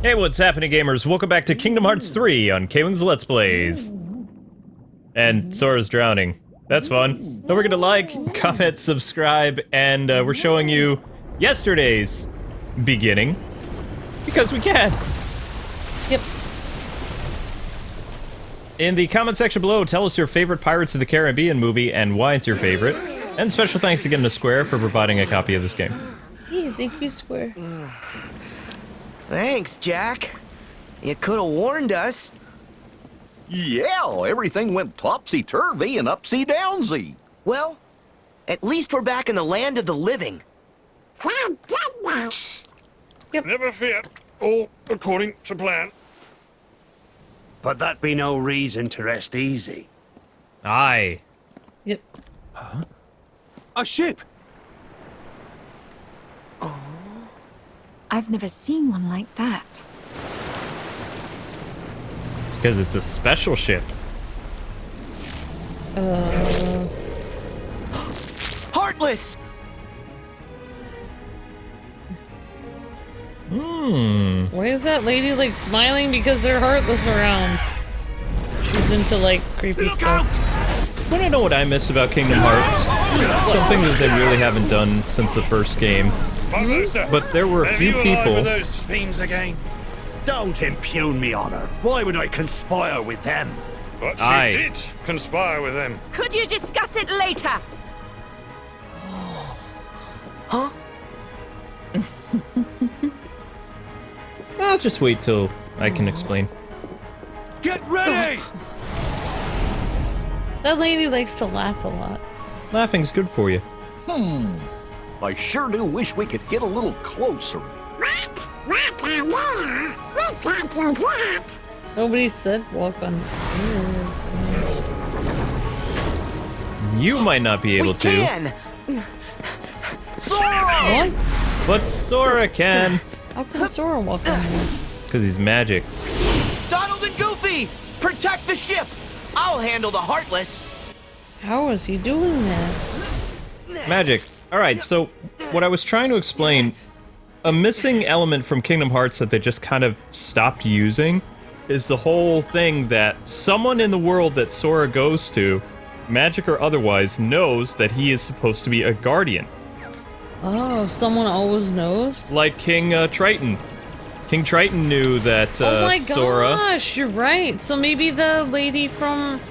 Hey, what's happening, gamers? Welcome back to Kingdom Hearts 3 on KwingsLetsPlays. And Sora's drowning. That's fun. Don't forget to like, comment, subscribe, and we're showing you yesterday's beginning. Because we can. Yep. In the comment section below, tell us your favorite Pirates of the Caribbean movie and why it's your favorite. And special thanks again to Square for providing a copy of this game. Hey, thank you, Square. Thanks, Jack. You could have warned us. Yeah, everything went topsy-turvy and upsy-downsy. Well, at least we're back in the land of the living. Thank goodness. Never fear. All according to plan. But that be no reason to rest easy. Aye. Yep. A ship! I've never seen one like that. Because it's a special ship. Heartless! Why is that lady, like, smiling because they're heartless around? She's into, like, creepy stuff. Wanna know what I miss about Kingdom Hearts? Something that they really haven't done since the first game. But there were a few people... With those fiends again? Don't impugn me honor. Why would I conspire with them? But she Aye. did conspire with them. Could you discuss it later? Huh? I'll just wait till I can explain. Get ready! That lady likes to laugh a lot. Laughing's good for you. I sure do wish we could get a little closer. What? What idea? We can't do that. Nobody said walk on. You might not be able We to, can! What? but Sora can. How can Sora walk on there? Because he's magic. Donald and Goofy! Protect the ship! I'll handle the Heartless! How is he doing that? Magic. Alright, so what I was trying to explain, a missing element from Kingdom Hearts that they just kind of stopped using is the whole thing that someone in the world that Sora goes to, magic or otherwise, knows that he is supposed to be a guardian. Oh, someone always knows? Like King Triton. King Triton knew that Oh my Sora... gosh, you're right. So maybe the lady from...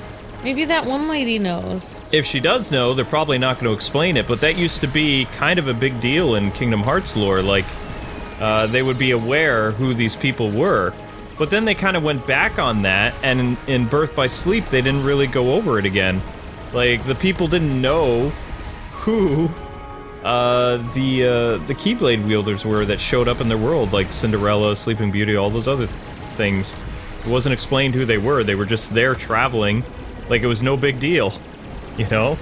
Maybe that one lady knows. If she does know, they're probably not going to explain it, but that used to be kind of a big deal in Kingdom Hearts lore, like, they would be aware who these people were. But then they kind of went back on that, and in Birth by Sleep, they didn't really go over it again. Like, the people didn't know who the Keyblade wielders were that showed up in their world, like Cinderella, Sleeping Beauty, all those other things. It wasn't explained who they were were just there traveling, like it was no big deal, you know?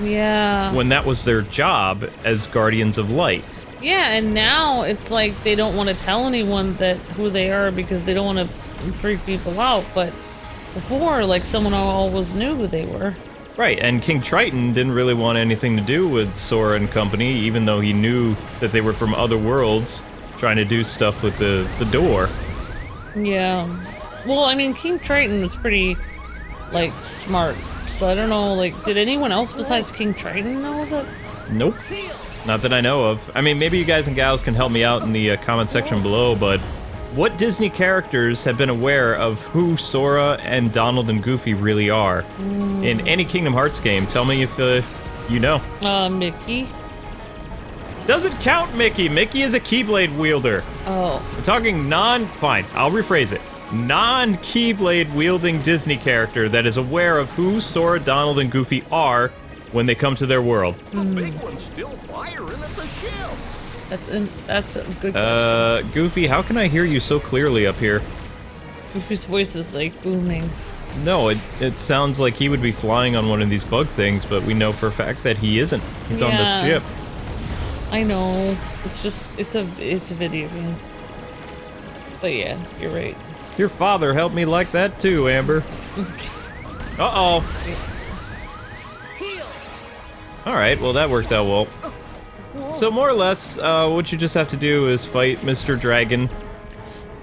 Yeah. When that was their job as Guardians of Light. Yeah, and now it's like they don't want to tell anyone that who they are because they don't want to freak people out, but before, like, someone always knew who they were. Right, and King Triton didn't really want anything to do with Sora and company, even though he knew that they were from other worlds, trying to do stuff with the door. Yeah. Well, I mean, King Triton was pretty, like, smart. So I don't know, like, did anyone else besides King Triton know that? Nope. Not that I know of. I mean, maybe you guys and gals can help me out in the comment section below, but what Disney characters have been aware of who Sora and Donald and Goofy really are? In any Kingdom Hearts game, tell me if you know. Mickey. Doesn't count Mickey. Mickey is a Keyblade wielder. Oh. We're talking fine, I'll rephrase it. Non-Keyblade wielding Disney character that is aware of who Sora, Donald, and Goofy are when they come to their world. The big one's still firing at the ship. That's a good question. Goofy, how can I hear you so clearly up here? Goofy's voice is, like, booming. No, it sounds like he would be flying on one of these bug things, but we know for a fact that he isn't. He's on the ship. I know. It's just, it's a video game. But yeah, you're right. Your father helped me like that too, Amber. Uh-oh. Alright, well that worked out well. So more or less, what you just have to do is fight Mr. Dragon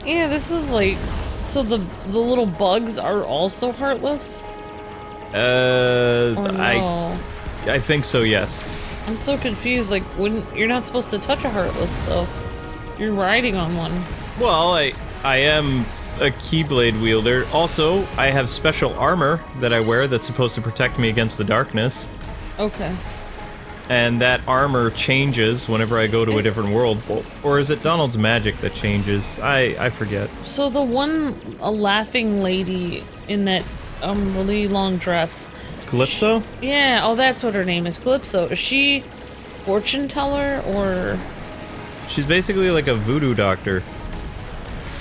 Yeah, this is like... So the little bugs are also heartless? Or no? I think so, yes. I'm so confused, like, you're not supposed to touch a heartless, though. You're riding on one. Well, I am a Keyblade wielder. Also, I have special armor that I wear that's supposed to protect me against the darkness. Okay. And that armor changes whenever I go to a different world. Or is it Donald's magic that changes? I forget. So the a laughing lady in that really long dress. Calypso? Yeah, oh, that's what her name is, Calypso. Is she fortune teller or? She's basically like a voodoo doctor.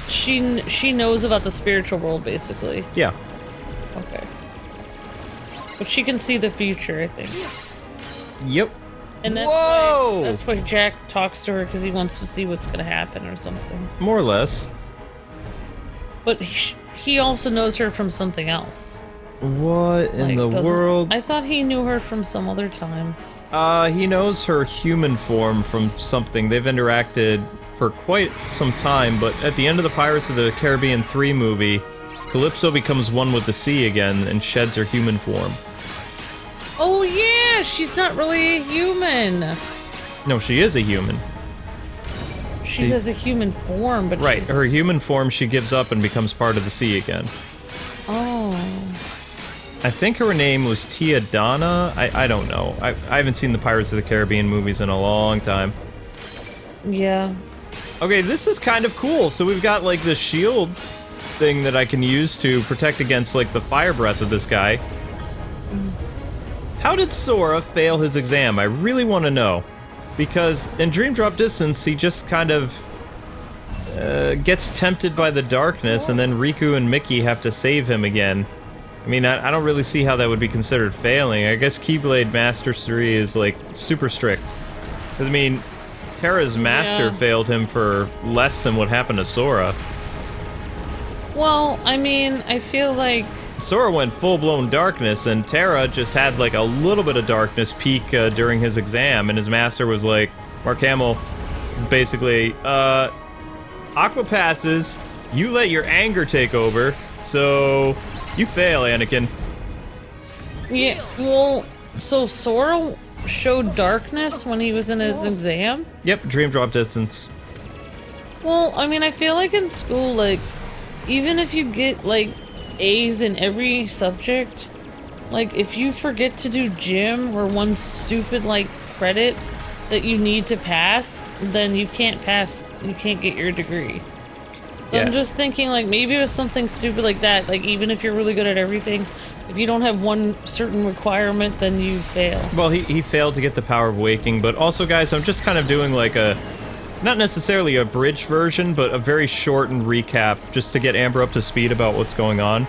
She knows about the spiritual world, basically. Yeah. Okay. But she can see the future, I think. Yep. And Whoa! That's why Jack talks to her, because he wants to see what's going to happen or something. More or less. But he also knows her from something else. What in the world? I thought he knew her from some other time. He knows her human form from something. They've interacted for quite some time, but at the end of the Pirates of the Caribbean 3 movie, Calypso becomes one with the sea again and sheds her human form. Oh yeah, she's not really a human. No, she is a human. She has a human form, but right, her human form she gives up and becomes part of the sea again. Oh. I think her name was Tia Donna. I don't know. I haven't seen the Pirates of the Caribbean movies in a long time. Yeah. Okay, this is kind of cool. So we've got like the shield thing that I can use to protect against like the fire breath of this guy. How did Sora fail his exam? I really want to know. Because in Dream Drop Distance, he just kind of gets tempted by the darkness, and then Riku and Mickey have to save him again. I mean, I don't really see how that would be considered failing. I guess Keyblade Mastery is, like, super strict. Because, I mean, Terra's master failed him for less than what happened to Sora. Well, I mean, I feel like... Sora went full-blown darkness, and Terra just had, like, a little bit of darkness peak during his exam, and his master was like, Mark Hamill, basically, Aqua passes, you let your anger take over, so you fail, Anakin. Yeah, well, so Sora showed darkness when he was in his exam? Yep, Dream Drop Distance. Well, I mean, I feel like in school, like, even if you get, like, A's in every subject, like, if you forget to do gym or one stupid, like, credit that you need to pass, then you can't pass, you can't get your degree. So I'm just thinking, like, maybe it was something stupid like that, like, even if you're really good at everything, if you don't have one certain requirement, then you fail. Well, he failed to get the power of waking, but also, guys, I'm just kind of doing, like, a... not necessarily a bridge version, but a very shortened recap, just to get Amber up to speed about what's going on.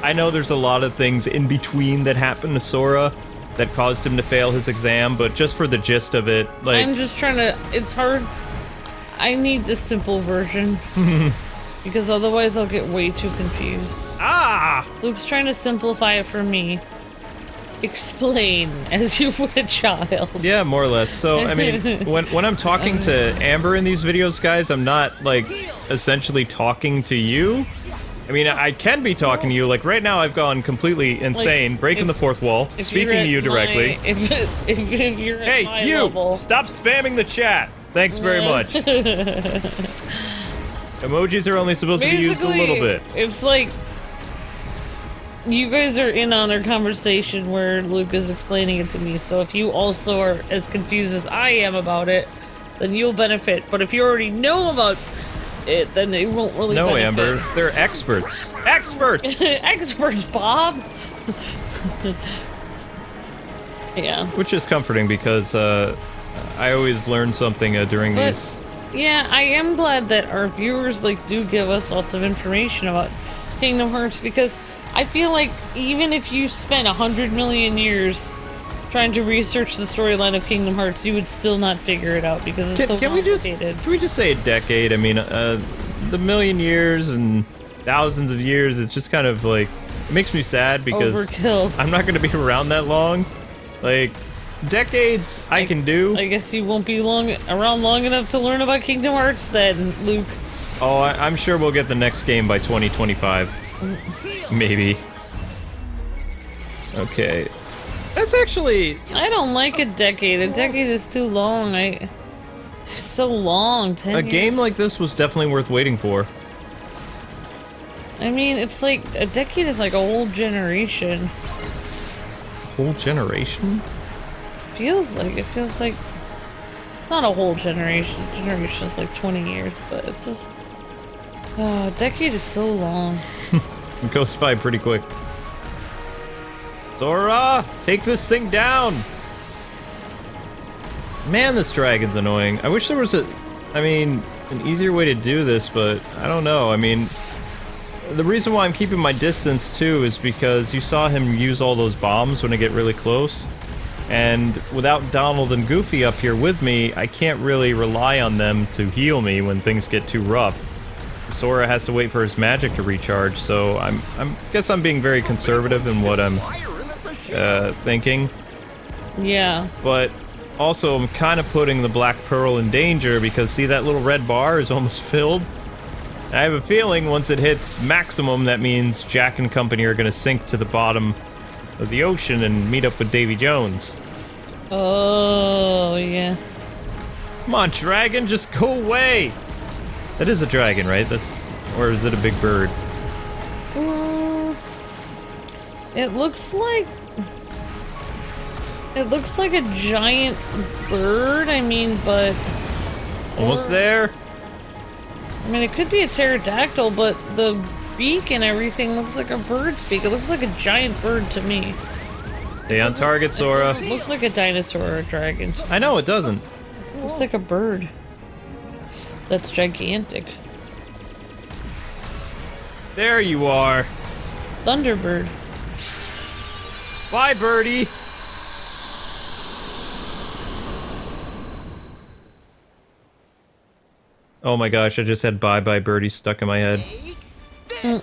I know there's a lot of things in between that happened to Sora that caused him to fail his exam, but just for the gist of it, like... I'm just trying to... It's hard. I need the simple version. Because otherwise I'll get way too confused. Ah! Luke's trying to simplify it for me. Explain, as you would a child. Yeah, more or less. So, I mean, when I'm talking to Amber in these videos, guys, I'm not, like, essentially talking to you. I mean, I can be talking to you. Like, right now I've gone completely insane, like, breaking the fourth wall, speaking to you directly. If you're at my level. Stop spamming the chat! Thanks very much. Emojis are only supposed to be used a little bit. It's like... You guys are in on our conversation where Luke is explaining it to me, so if you also are as confused as I am about it, then you'll benefit. But if you already know about it, then it won't really benefit. No, Amber, they're experts. Experts! Experts, Bob! Yeah. Which is comforting because I always learn something during these. Yeah, I am glad that our viewers do give us lots of information about Kingdom Hearts, because I feel like even if you spent 100 million years trying to research the storyline of Kingdom Hearts, you would still not figure it out because it's so complicated. Can we just say a decade? I mean, the million years and thousands of years, it's just kind of like, it makes me sad because overkill. I'm not going to be around that long. Like, decades I can do. I guess you won't be around long enough to learn about Kingdom Hearts then, Luke. Oh, I'm sure we'll get the next game by 2025. Maybe. Okay. That's actually... I don't like a decade. A decade is too long. It's so long. 10 A years. game like this was definitely worth waiting for. I mean, it's like a decade is like a whole generation. Whole generation? Feels like it's not a whole generation. Generation is like 20 years, but it's just a decade is so long. It goes by pretty quick. Sora, take this thing down! Man, this dragon's annoying. I wish there was an easier way to do this, but I don't know. I mean, the reason why I'm keeping my distance too is because you saw him use all those bombs when I get really close. And without Donald and Goofy up here with me, I can't really rely on them to heal me when things get too rough. Sora has to wait for his magic to recharge, so I guess I'm being very conservative in what I'm thinking. Yeah. But also, I'm kind of putting the Black Pearl in danger because, see, that little red bar is almost filled. I have a feeling once it hits maximum, that means Jack and company are going to sink to the bottom of the ocean and meet up with Davy Jones. Oh, yeah. Come on, dragon, just go away! That is a dragon, right? Or is it a big bird? It looks like a giant bird, I mean, but... Almost there? I mean, it could be a pterodactyl, but the beak and everything looks like a bird's beak. It looks like a giant bird to me. Stay on target, Sora. It doesn't look like a dinosaur or a dragon. I know, it doesn't. It looks like a bird. That's gigantic. There you are. Thunderbird. Bye, birdie. Oh my gosh, I just had bye bye birdie stuck in my head. That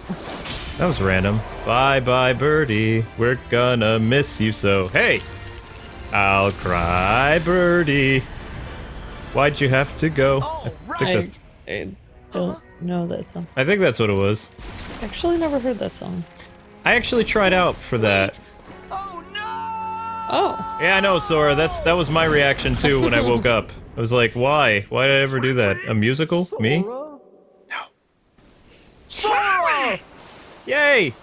was random. Bye bye birdie, we're gonna miss you so. Hey! I'll cry birdie. Why'd you have to go? I don't know that song. I think that's what it was. Actually, never heard that song. I actually tried out for that. Oh no! Oh. Yeah, I know, Sora. That was my reaction too when I woke up. I was like, why? Why did I ever do that? A musical? Me? No. Sora! Yay!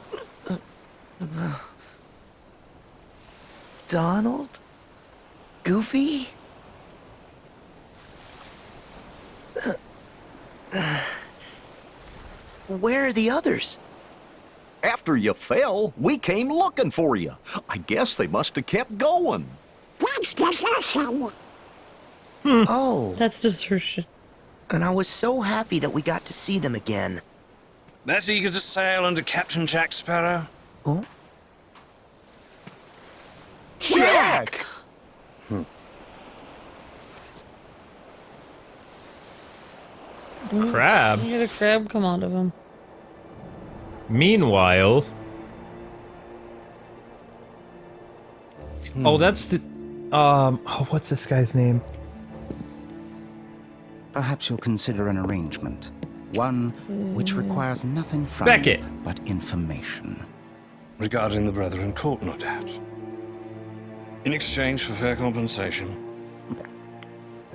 Donald? Goofy? Where are the others? After you fell, we came looking for you. I guess they must have kept going. That's desertion. Oh, That's desertion. and I was so happy that we got to see them again. That eager to sail under Captain Jack Sparrow? Oh? Jack! Crab. You get a crab come out of him. Meanwhile... Oh, that's the... Oh, what's this guy's name? Perhaps you'll consider an arrangement. One which requires nothing from Beckett. you but information. Regarding the Brethren Court, no doubt. In exchange for fair compensation,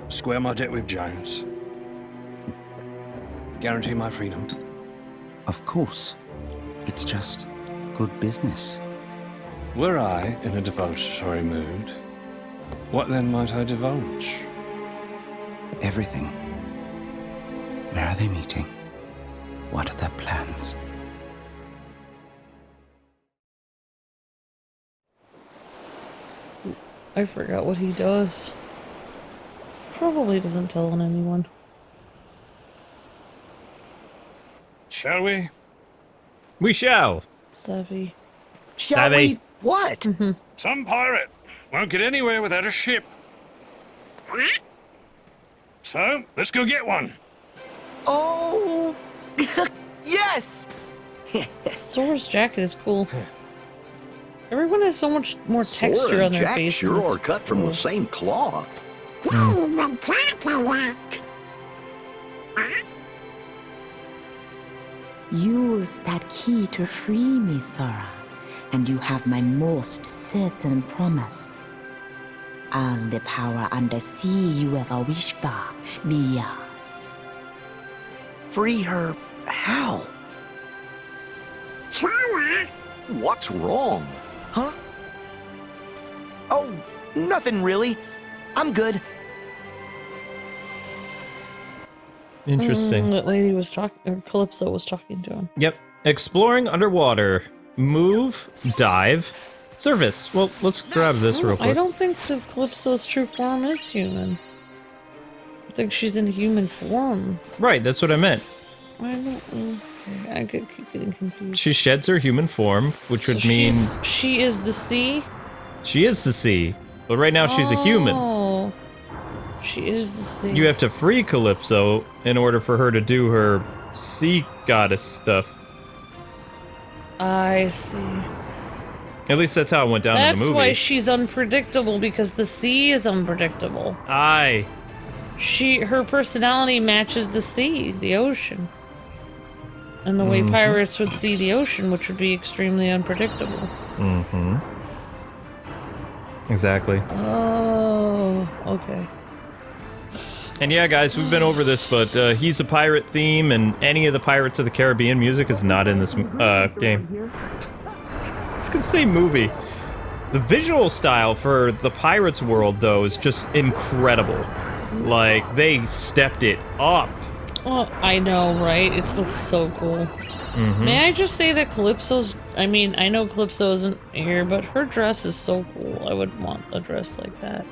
square my debt with Jones. Guarantee my freedom. Of course. It's just good business. Were I in a divulgatory mood, what then might I divulge? Everything. Where are they meeting? What are their plans? I forgot what he does. Probably doesn't tell on anyone. Shall we? We shall. Savvy. Shall Savvy. we? What? Some pirate won't get anywhere without a ship. So, let's go get one. Oh, yes! Sora's jacket is cool. Everyone has so much more texture Sora on and their Jack faces. sure are cut from the same cloth. David Cadillac. Use that key to free me, Sora, and you have my most certain promise. All the power under sea you ever wished for be yours. Free her how? Sora, What's wrong? Huh? Oh, nothing really. I'm good. Interesting. That lady was talking, or Calypso was talking to him. Yep. Exploring underwater. Move, dive, surface. Well, let's grab this real quick. I don't think the Calypso's true form is human. I think she's in human form. Right, that's what I meant. I don't know. I keep getting confused. She sheds her human form, which would mean... She is the sea? She is the sea. But right now she's a human. Oh. She is the sea. You have to free Calypso in order for her to do her sea goddess stuff. I see. At least that's how it went down in the movie. That's why she's unpredictable, because the sea is unpredictable. Aye. Her personality matches the sea, the ocean. And the way pirates would see the ocean, which would be extremely unpredictable. Mm-hmm. Exactly. Oh, okay. And yeah, guys, we've been over this, but he's a pirate theme, and any of the Pirates of the Caribbean music is not in this game. I was gonna say movie. The visual style for the Pirates world, though, is just incredible. Like, they stepped it up. Well, I know, right? It looks so cool. May I just say that Calypso's... I mean, I know Calypso isn't here, but her dress is so cool. I would want a dress like that.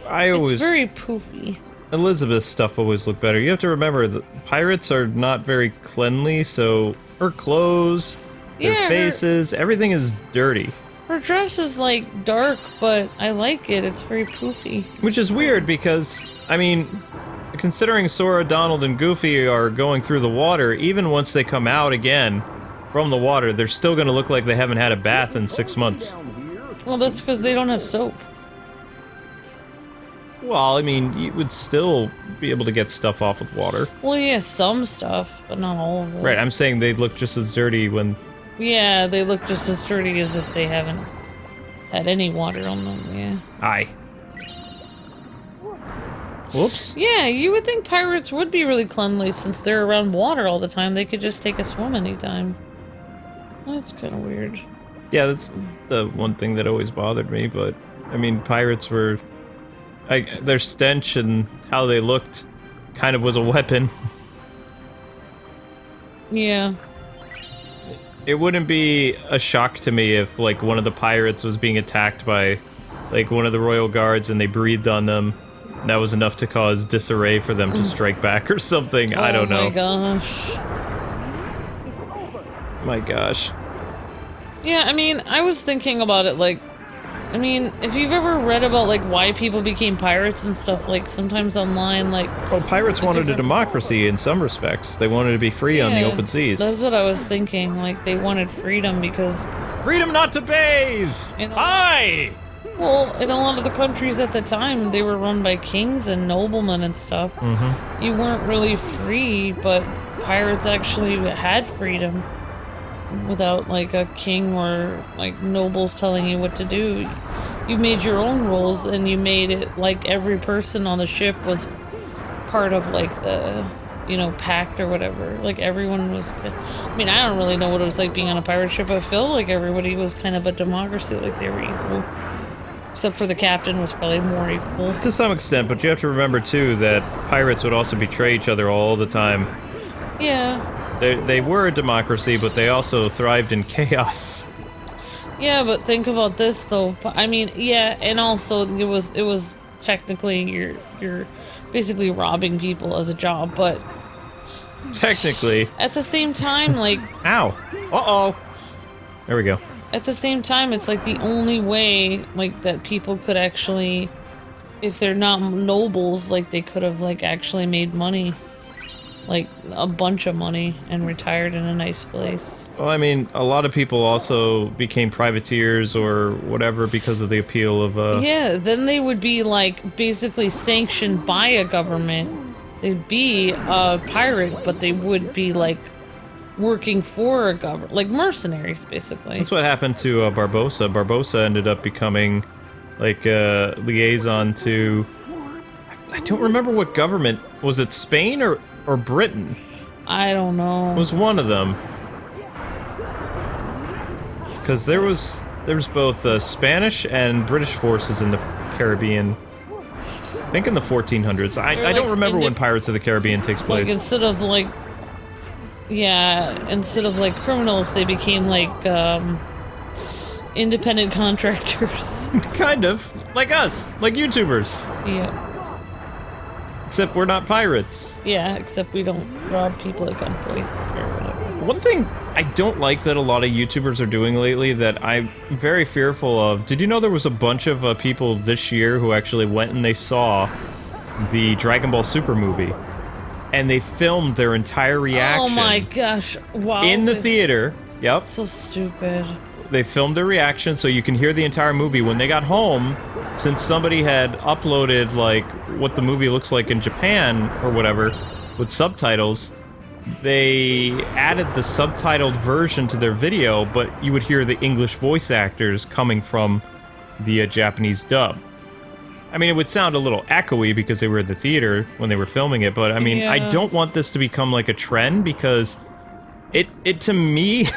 It's very poofy. Elizabeth's stuff always looked better. You have to remember, the pirates are not very cleanly, so her clothes, their faces, everything is dirty. Her dress is, like, dark, but I like it. It's very poofy. Which is weird because, I mean, considering Sora, Donald, and Goofy are going through the water, even once they come out again from the water, they're still going to look like they haven't had a bath in 6 months. Well, that's because they don't have soap. Well, I mean, you would still be able to get stuff off with water. Well, yeah, some stuff, but not all of it. Right, I'm saying they look just as dirty when... Yeah, they look just as dirty as if they haven't had any water on them, yeah. Aye. Whoops. Yeah, you would think pirates would be really cleanly since they're around water all the time. They could just take a swim anytime. That's kind of weird. Yeah, that's the one thing that always bothered me, but, I mean, pirates were... their stench and how they looked kind of was a weapon. Yeah. It wouldn't be a shock to me if, like, one of the pirates was being attacked by, like, one of the royal guards and they breathed on them. That was enough to cause disarray for them to strike back or something. I don't know. Oh my gosh. My gosh. Yeah, I mean, I was thinking about it, like, I mean, if you've ever read about, like, why people became pirates and stuff, like, sometimes online, like... Well, pirates wanted a democracy in some respects. They wanted to be free on the open seas. That's what I was thinking. Like, they wanted freedom because... Freedom not to bathe! Aye! Well, in a lot of the countries at the time, they were run by kings and noblemen and stuff. You weren't really free, but pirates actually had freedom. Without, like, a king or, like, nobles telling you what to do. You made your own rules, and you made it like every person on the ship was part of, like, the, you know, pact or whatever. Like, everyone was... I mean, I don't really know what it was like being on a pirate ship. I feel like everybody was kind of a democracy, like they were equal. Except for the captain was probably more equal. To some extent, but you have to remember, too, that pirates would also betray each other all the time. Yeah. They were a democracy, but they also thrived in chaos. Yeah, but think about this though. I mean, yeah, and also it was technically you're basically robbing people as a job, but technically at the same time, like ow, uh-oh, there we go. At the same time, it's like the only way like that people could actually, if they're not nobles, like they could have like actually made money. Like, a bunch of money and retired in a nice place. Well, I mean, a lot of people also became privateers or whatever because of the appeal of, Yeah, then they would be, like, basically sanctioned by a government they'd be a pirate, but they would be like working for a government, like mercenaries, basically. That's what happened to Barbossa. Barbossa ended up becoming like a liaison to... I don't remember what government. Was it Spain or Britain? I don't know. It was one of them. Because there was both Spanish and British forces in the Caribbean. I think in the 1400s. I don't remember when Pirates of the Caribbean takes place. Like instead of like criminals, they became like independent contractors. Kind of. Like us. Like YouTubers. Yeah. Except we're not pirates. Yeah, except we don't rob people at gunpoint or whatever. One thing I don't like that a lot of YouTubers are doing lately that I'm very fearful of. Did you know there was a bunch of people this year who actually went and they saw the Dragon Ball Super movie? And they filmed their entire reaction. Oh my gosh, wow. In the theater. Yep. So stupid. They filmed their reaction so you can hear the entire movie. When they got home, since somebody had uploaded like what the movie looks like in Japan or whatever with subtitles, they added the subtitled version to their video, but you would hear the English voice actors coming from the Japanese dub. I mean, it would sound a little echoey because they were at the theater when they were filming it, but I mean, yeah. I don't want this to become like a trend because it to me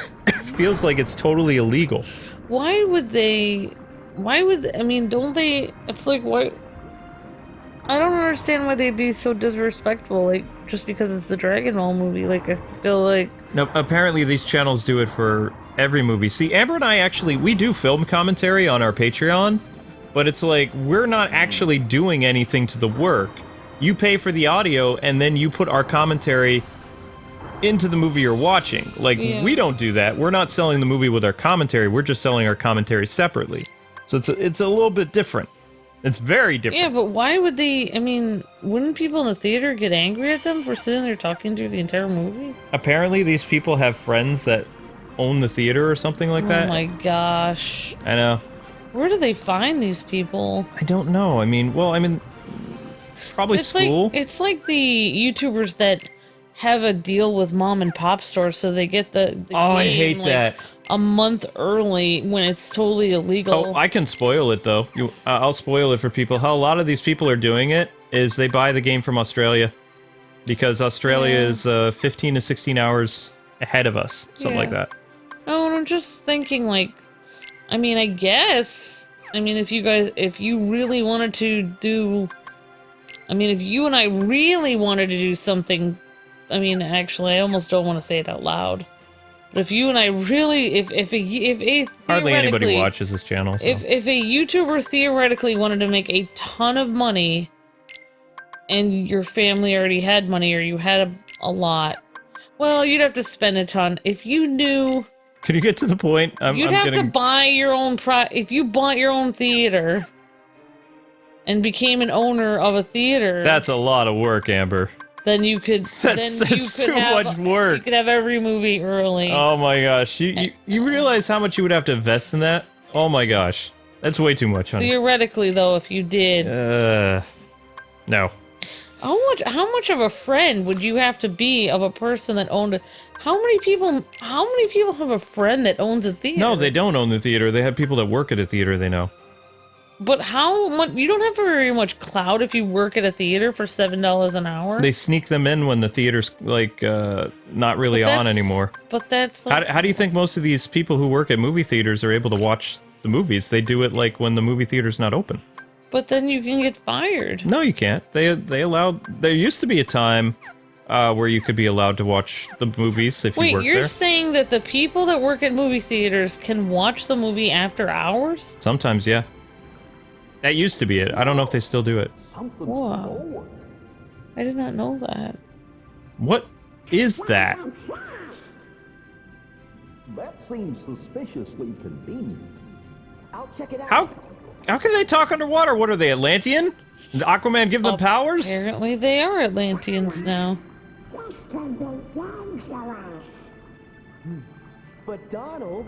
feels like it's totally illegal. Why would, I mean, don't they, it's like, what? I don't understand why they'd be so disrespectful, like, just because it's the Dragon Ball movie, like, I feel like... No, apparently these channels do it for every movie. See, Amber and I actually, we do film commentary on our Patreon, but it's like, we're not actually doing anything to the work. You pay for the audio, and then you put our commentary into the movie you're watching. Like, we don't do that. We're not selling the movie with our commentary, we're just selling our commentary separately. So it's a little bit different. It's very different. Yeah, but why would they, I mean, wouldn't people in the theater get angry at them for sitting there talking through the entire movie? Apparently these people have friends that own the theater or something like that. Oh my gosh. I know. Where do they find these people? I don't know. I mean, probably school. It's like the YouTubers that have a deal with mom and pop stores so they get the game, I hate that. A month early when it's totally illegal. Oh, I can spoil it though. I'll spoil it for people. How a lot of these people are doing it is they buy the game from Australia because Australia is 15 to 16 hours ahead of us, something like that. Oh, and I'm just thinking, like, I mean, I guess, I mean, if you really wanted to do, I mean, if you and I really wanted to do something, I mean, actually, I almost don't want to say it out loud. But if you and I really, if a hardly anybody watches this channel. So. If a YouTuber theoretically wanted to make a ton of money, and your family already had money, or you had a lot, well, you'd have to spend a ton. If you knew, can you get to the point? You'd have to buy your own if you bought your own theater and became an owner of a theater. That's a lot of work, Amber. Then you could. That's too much work. You could have every movie early. Oh my gosh! You realize how much you would have to invest in that? Oh my gosh, that's way too much, honey. Theoretically, though, if you did. No. How much of a friend would you have to be of a person that owned? How many people have a friend that owns a theater? No, they don't own the theater. They have people that work at a theater they know. But how much? You don't have very much clout if you work at a theater for $7 an hour. They sneak them in when the theater's like not really on anymore. But that's like, how do you think most of these people who work at movie theaters are able to watch the movies? They do it like when the movie theater's not open. But then you can get fired. No, you can't. They allowed. There used to be a time where you could be allowed to watch the movies if you work there. Wait, you're saying that the people that work at movie theaters can watch the movie after hours? Sometimes, yeah. That used to be it. I don't know if they still do it. Whoa. I did not know that. What is that? That seems suspiciously convenient. I'll check it out. How can they talk underwater? What are they, Atlantean? Did Aquaman give them powers? Apparently they are Atlanteans now. But Donald,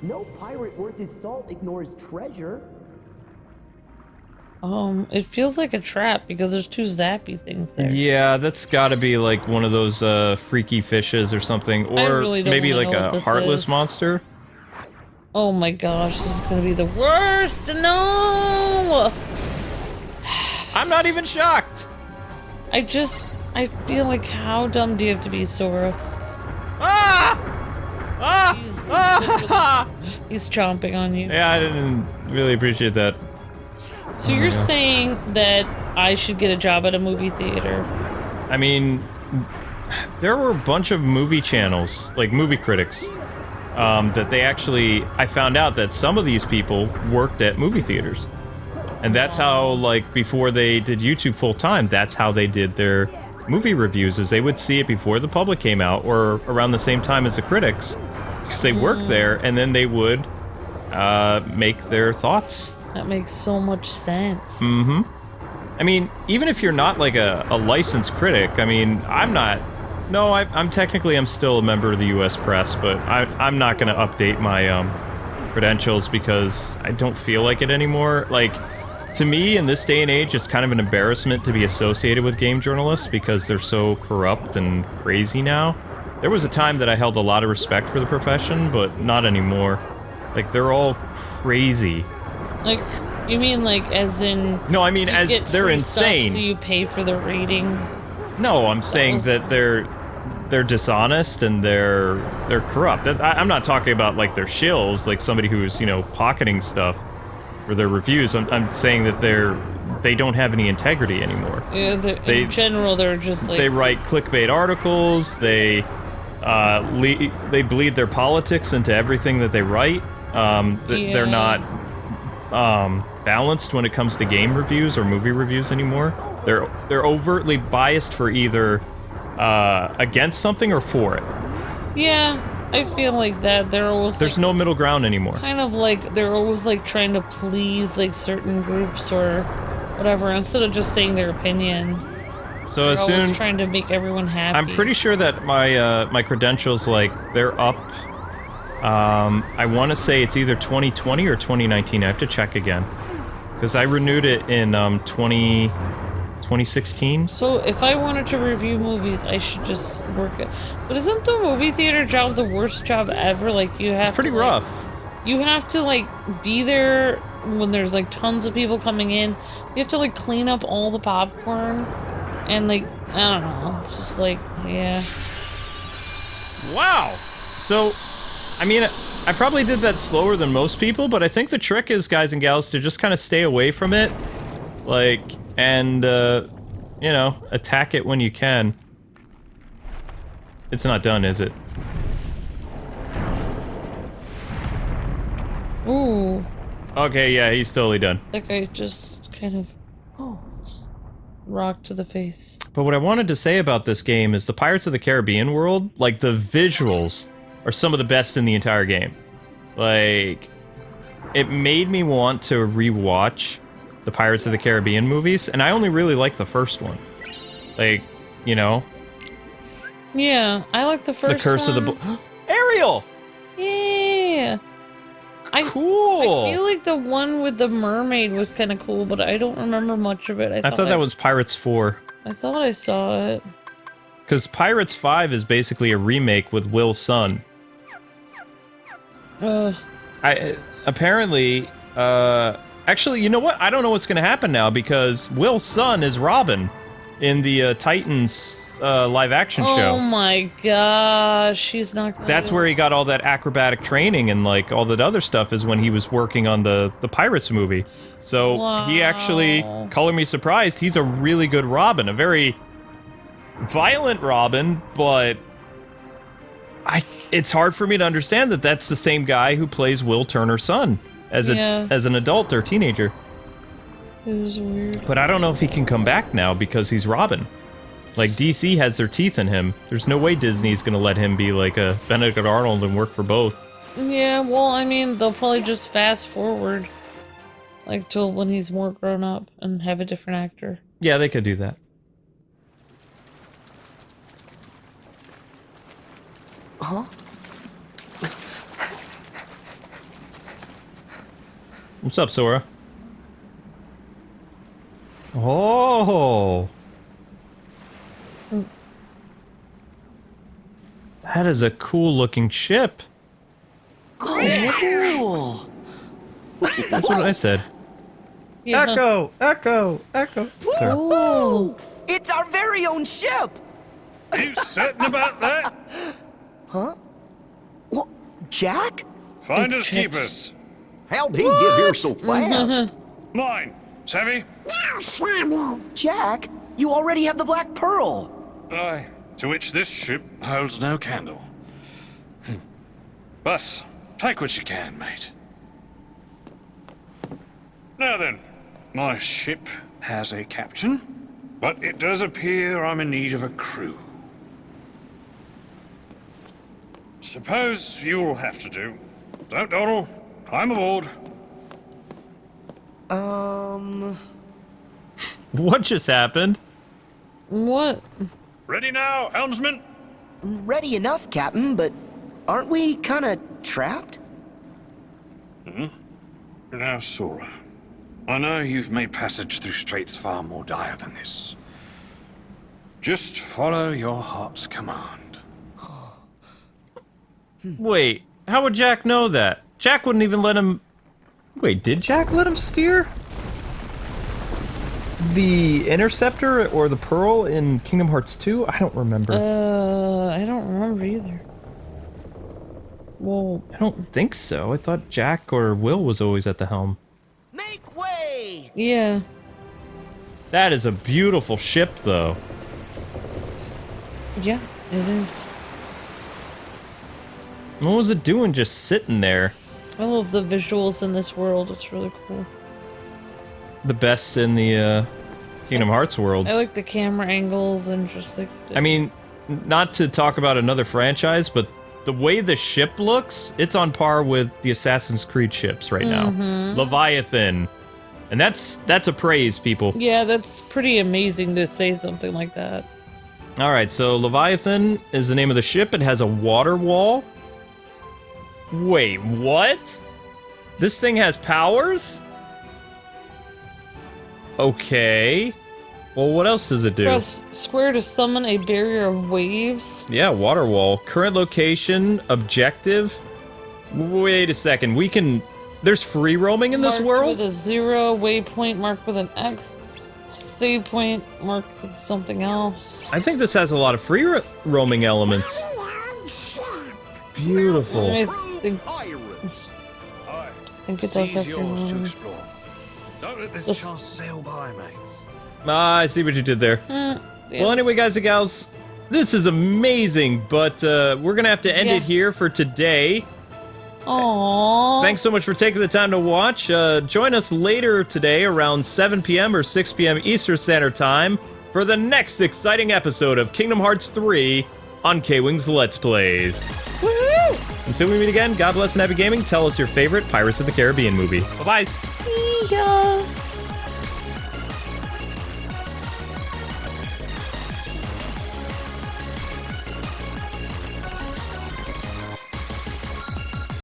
no pirate worth his salt ignores treasure. It feels like a trap because there's two zappy things there. Yeah, that's gotta be like one of those freaky fishes or something. Or really don't maybe wanna like know a what this heartless is. monster. Oh my gosh, this is gonna be the worst! No! I'm not even shocked! I feel like how dumb do you have to be, Sora? Ah! Ah! He's chomping on you. Yeah, I didn't really appreciate that. So you're saying that I should get a job at a movie theater? I mean, there were a bunch of movie channels, like movie critics, that they actually... I found out that some of these people worked at movie theaters. And that's how, like, before they did YouTube full-time, that's how they did their movie reviews, is they would see it before the public came out, or around the same time as the critics, because they worked there, and then they would make their thoughts. That makes so much sense. Mm-hmm. I mean, even if you're not like a licensed critic, I mean, I'm not... No, I'm technically, I'm still a member of the U.S. press, but I'm not going to update my credentials because I don't feel like it anymore. Like, to me, in this day and age, it's kind of an embarrassment to be associated with game journalists because they're so corrupt and crazy now. There was a time that I held a lot of respect for the profession, but not anymore. Like, they're all crazy. Like, you mean like as in... No, I mean you as get they're free insane. Stuff so you pay for the rating? No, I'm saying that they're dishonest and they're corrupt. I'm not talking about like their shills, like somebody who's, you know, pocketing stuff for their reviews. I'm saying that they don't have any integrity anymore. Yeah, in general, they're just like... They write clickbait articles, they bleed their politics into everything that they write. They're not balanced when it comes to game reviews or movie reviews anymore. They're overtly biased for either against something or for it. Yeah, I feel like that. There's no middle ground anymore. Kind of like they're always like trying to please like certain groups or whatever instead of just saying their opinion. So they're as soon always trying to make everyone happy. I'm pretty sure that my credentials, like, they're up. I want to say it's either 2020 or 2019. I have to check again because I renewed it in 2016. So if I wanted to review movies, I should just work it. But isn't the movie theater job the worst job ever? Like, you have It's pretty to, rough. You have to like be there when there's like tons of people coming in. You have to like clean up all the popcorn and like, I don't know. It's just like, yeah. Wow. So, I mean, I probably did that slower than most people, but I think the trick is, guys and gals, to just kind of stay away from it. Like, and, you know, attack it when you can. It's not done, is it? Ooh. Okay, yeah, he's totally done. That guy just kind of rocked to the face. But what I wanted to say about this game is the Pirates of the Caribbean world, like, the visuals are some of the best in the entire game. Like, it made me want to rewatch the Pirates of the Caribbean movies, and I only really like the first one. Like, you know? Yeah, I like the first one. The Curse of the Ariel! Yeah. Cool! I feel like the one with the mermaid was kind of cool, but I don't remember much of it. I thought that was Pirates 4. I thought I saw it. Because Pirates 5 is basically a remake with Will's son. Apparently, actually, you know what? I don't know what's going to happen now, because Will's son is Robin in the Titans live-action show. Oh my gosh, he's not gonna That's where he got all that acrobatic training and, like, all that other stuff is when he was working on the Pirates movie. So, he actually, color me surprised, he's a really good Robin, a very violent Robin, but it's hard for me to understand that that's the same guy who plays Will Turner's son as an adult or teenager. It was weird. But I don't know if he can come back now because he's Robin. Like, DC has their teeth in him. There's no way Disney's gonna let him be like a Benedict Arnold and work for both. Yeah, well, I mean, they'll probably just fast forward, like, till when he's more grown up and have a different actor. Yeah, they could do that. Huh? What's up, Sora? That is a cool looking ship. Cool. That's what I said. Yeah. Echo! Echo! Sorry. Ooh. It's our very own ship. Are you certain about that? Huh? What? Jack? Finders It's keepers. How'd he get here so fast? Mine. Savvy? Now, Sammy. Jack, you already have the Black Pearl. Aye. To which this ship holds no candle. But, take what you can, mate. Now then, my ship has a captain, but it does appear I'm in need of a crew. Suppose you'll have to do. Don't dawdle. Climb aboard. What just happened? What? Ready now, helmsman? Ready enough, Captain, but aren't we kind of trapped? Now, Sora, I know you've made passage through straits far more dire than this. Just follow your heart's command. Wait, how would Jack know that? Jack wouldn't even let him... Wait, did Jack let him steer? The Interceptor or the Pearl in Kingdom Hearts 2? I don't remember. I don't remember either. Well, I don't think so. I thought Jack or Will was always at the helm. Make way! yeah. That is a beautiful ship, though. Yeah, it is. What was it doing just sitting there? I love the visuals in this world. It's really cool. The best in the Kingdom Hearts worlds. I like the camera angles and just like... I mean, not to talk about another franchise, but the way the ship looks, it's on par with the Assassin's Creed ships right now. Leviathan. And that's a praise, people. Yeah, that's pretty amazing to say something like that. Alright, so Leviathan is the name of the ship. It has a water wall. Wait, what? This thing has powers? Okay. Well, what else does it do? Press square to summon a barrier of waves. Yeah, water wall. Current location, objective. Wait a second, we can... There's free roaming in this Marked world? with a 0, waypoint marked with an X, save point marked with something else. I think this has a lot of free roaming elements. Beautiful. I think it does have free yours to roaming. explore. Don't let this This- chance sail by, mates. Ah, I see what you did there. Well, anyway, guys and gals, this is amazing, but we're gonna have to end it here for today. Aww. Thanks so much for taking the time to watch. Join us later today around 7 p.m. or 6 p.m. Eastern Standard Time for the next exciting episode of Kingdom Hearts 3 on KwingsLetsPlays. Woohoo! Until we meet again, God bless and happy gaming. Tell us your favorite Pirates of the Caribbean movie. Bye-bye. See ya.